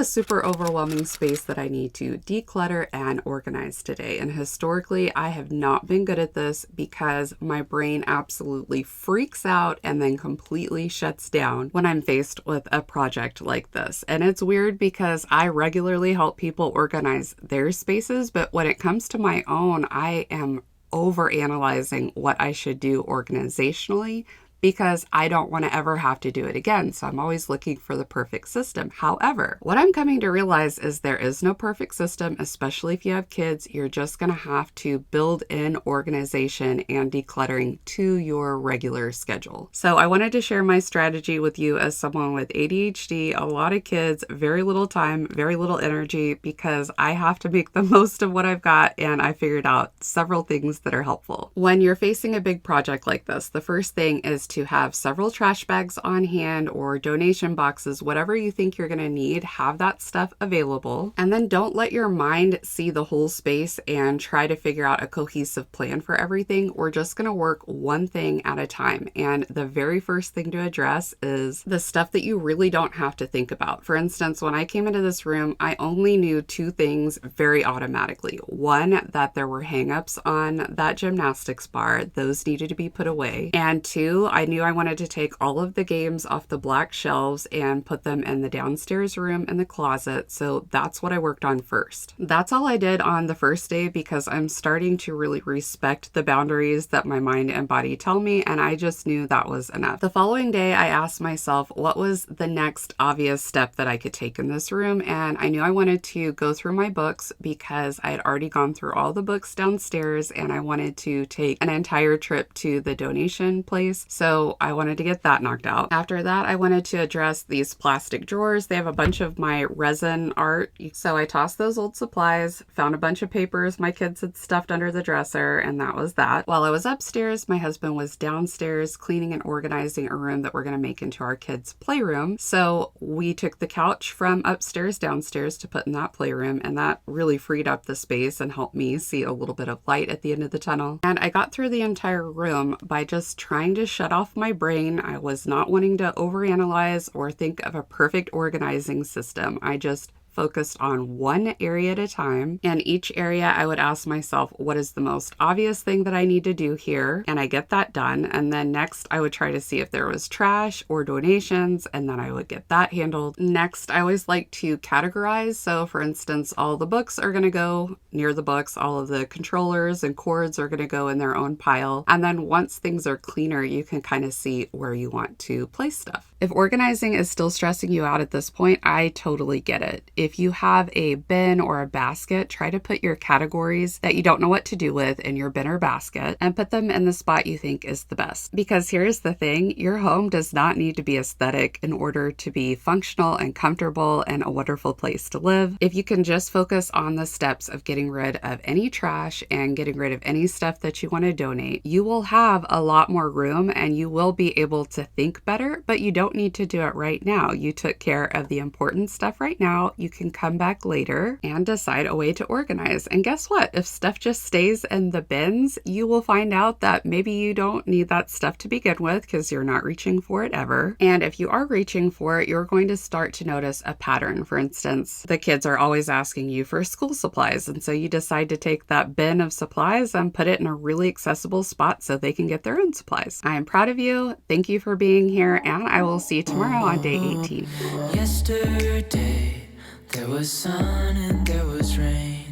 a super overwhelming space that I need to declutter and organize today. And historically, I have not been good at this because my brain absolutely freaks out and then completely shuts down when I'm faced with a project like this. And it's weird because I regularly help people organize their spaces, but when it comes to my own, I am overanalyzing what I should do organizationally because I don't want to ever have to do it again. So I'm always looking for the perfect system. However, what I'm coming to realize is there is no perfect system, especially if you have kids. You're just going to have to build in organization and decluttering to your regular schedule. So I wanted to share my strategy with you as someone with ADHD, a lot of kids, very little time, very little energy, because I have to make the most of what I've got. And I figured out several things that are helpful. When you're facing a big project like this, the first thing is to have several trash bags on hand or donation boxes, whatever you think you're going to need, have that stuff available. And then don't let your mind see the whole space and try to figure out a cohesive plan for everything. We're just going to work one thing at a time. And the very first thing to address is the stuff that you really don't have to think about. For instance, when I came into this room, I only knew two things very automatically. One, that there were hangups on that gymnastics bar. Those needed to be put away. And two, I knew I wanted to take all of the games off the black shelves and put them in the downstairs room in the closet. So that's what I worked on first. That's all I did on the first day because I'm starting to really respect the boundaries that my mind and body tell me, and I just knew that was enough. The following day, I asked myself what was the next obvious step that I could take in this room, and I knew I wanted to go through my books because I had already gone through all the books downstairs and I wanted to take an entire trip to the donation place. So I wanted to get that knocked out. After that, I wanted to address these plastic drawers. They have a bunch of my resin art. So I tossed those old supplies, found a bunch of papers my kids had stuffed under the dresser, and that was that. While I was upstairs, my husband was downstairs cleaning and organizing a room that we're going to make into our kids' playroom. So we took the couch from upstairs downstairs to put in that playroom, and that really freed up the space and helped me see a little bit of light at the end of the tunnel. And I got through the entire room by just trying to shut off my brain. I was not wanting to overanalyze or think of a perfect organizing system. I just focused on one area at a time. And each area I would ask myself, what is the most obvious thing that I need to do here? And I get that done. And then next I would try to see if there was trash or donations, and then I would get that handled. Next, I always like to categorize. So for instance, all the books are going to go near the books. All of the controllers and cords are going to go in their own pile. And then once things are cleaner, you can kind of see where you want to place stuff. If organizing is still stressing you out at this point, I totally get it. If you have a bin or a basket, try to put your categories that you don't know what to do with in your bin or basket and put them in the spot you think is the best. Because here's the thing, your home does not need to be aesthetic in order to be functional and comfortable and a wonderful place to live. If you can just focus on the steps of getting rid of any trash and getting rid of any stuff that you want to donate, you will have a lot more room and you will be able to think better, but you don't need to do it right now. You took care of the important stuff right now. You can come back later and decide a way to organize. And guess what? If stuff just stays in the bins, you will find out that maybe you don't need that stuff to begin with because you're not reaching for it ever. And if you are reaching for it, you're going to start to notice a pattern. For instance, the kids are always asking you for school supplies. And so you decide to take that bin of supplies and put it in a really accessible spot so they can get their own supplies. I am proud of you. Thank you for being here. And I will see you tomorrow on day 18. Yesterday there was sun and there was rain.